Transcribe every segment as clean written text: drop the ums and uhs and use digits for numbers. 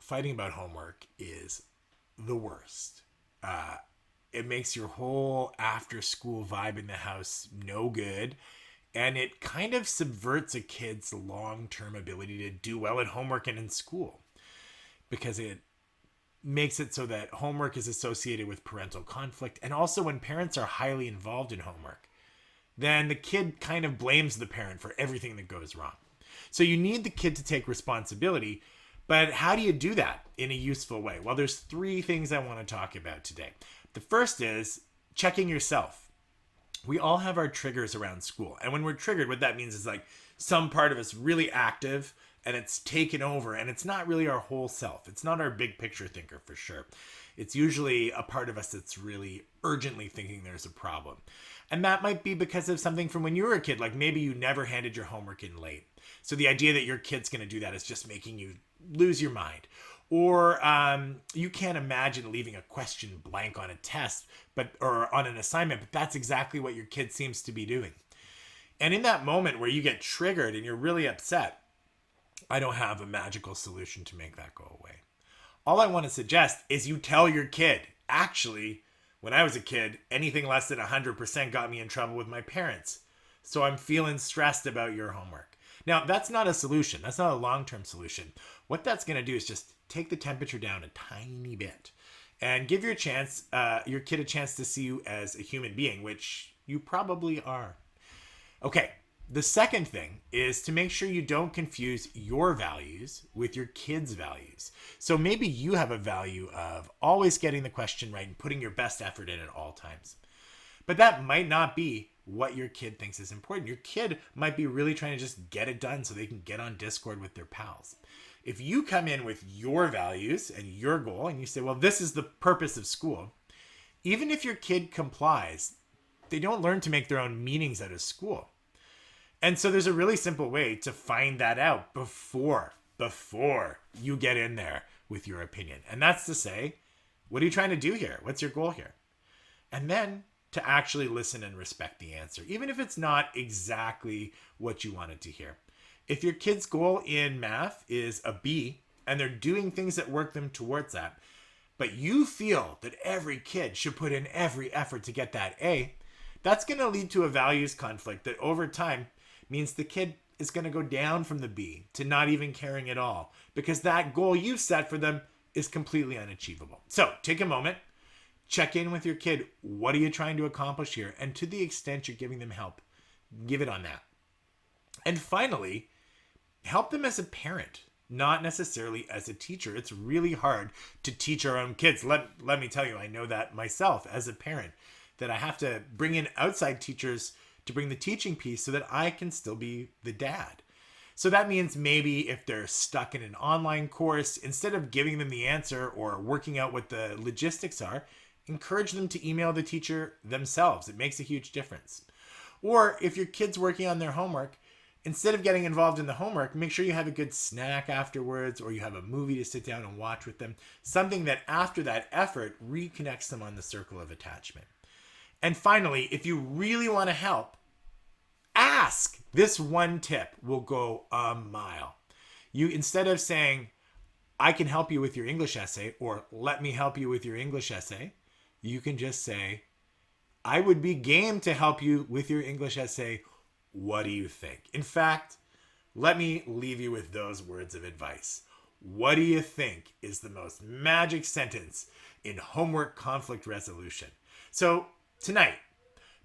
fighting about homework is the worst. It makes your whole after school vibe in the house no good. And it kind of subverts a kid's long term ability to do well at homework and in school because it makes it so that homework is associated with parental conflict. And also, when parents are highly involved in homework, then the kid kind of blames the parent for everything that goes wrong. So you need the kid to take responsibility. But how do you do that in a useful way? Well, there's three things I want to talk about today. The first is checking yourself. We all have our triggers around school. And when we're triggered, what that means is like some part of us really active and it's taken over, and it's not really our whole self. It's not our big picture thinker for sure. It's usually a part of us that's really urgently thinking there's a problem. And that might be because of something from when you were a kid, like maybe you never handed your homework in late. So the idea that your kid's going to do that is just making you lose your mind. Or you can't imagine leaving a question blank on a test or on an assignment, but that's exactly what your kid seems to be doing. And in that moment where you get triggered and you're really upset, I don't have a magical solution to make that go away. All I want to suggest is you tell your kid, actually, when I was a kid, anything less than 100% got me in trouble with my parents. So I'm feeling stressed about your homework. Now, that's not a solution. That's not a long-term solution. What that's going to do is just take the temperature down a tiny bit and give your kid a chance to see you as a human being, which you probably are. Okay. The second thing is to make sure you don't confuse your values with your kids' values. So maybe you have a value of always getting the question right and putting your best effort in at all times. But that might not be what your kid thinks is important. Your kid might be really trying to just get it done so they can get on Discord with their pals. If you come in with your values and your goal and you say, well, this is the purpose of school, even if your kid complies, they don't learn to make their own meanings out of school. And so there's a really simple way to find that out before you get in there with your opinion. And that's to say, what are you trying to do here? What's your goal here? And then to actually listen and respect the answer, even if it's not exactly what you wanted to hear. If your kid's goal in math is a B and they're doing things that work them towards that, but you feel that every kid should put in every effort to get that A, that's going to lead to a values conflict that over time means the kid is going to go down from the B to not even caring at all because that goal you set for them is completely unachievable. So take a moment, check in with your kid. What are you trying to accomplish here? And to the extent you're giving them help, give it on that. And finally, help them as a parent, not necessarily as a teacher. It's really hard to teach our own kids. Let me tell you, I know that myself as a parent, that I have to bring in outside teachers to bring the teaching piece so that I can still be the dad. So that means maybe if they're stuck in an online course, instead of giving them the answer or working out what the logistics are, encourage them to email the teacher themselves. It makes a huge difference. Or if your kid's working on their homework, instead of getting involved in the homework, make sure you have a good snack afterwards or you have a movie to sit down and watch with them. Something that after that effort reconnects them on the circle of attachment. And finally, if you really want to help, ask. This one tip will go a mile. You, instead of saying, I can help you with your English essay, or let me help you with your English essay, you can just say, I would be game to help you with your English essay. What do you think? In fact, let me leave you with those words of advice. What do you think is the most magic sentence in homework conflict resolution? So tonight,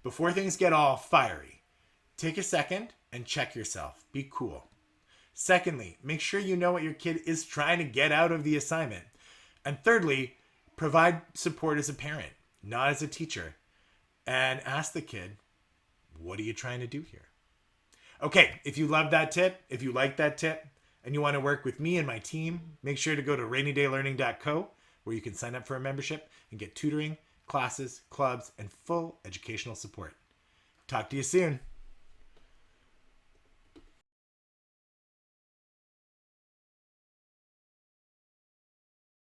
before things get all fiery, take a second and check yourself. Be cool. Secondly, make sure you know what your kid is trying to get out of the assignment. And thirdly, provide support as a parent, not as a teacher. And ask the kid, what are you trying to do here? Okay, if you love that tip, if you like that tip, and you want to work with me and my team, make sure to go to rainydaylearning.co where you can sign up for a membership and get tutoring, classes, clubs, and full educational support. Talk to you soon.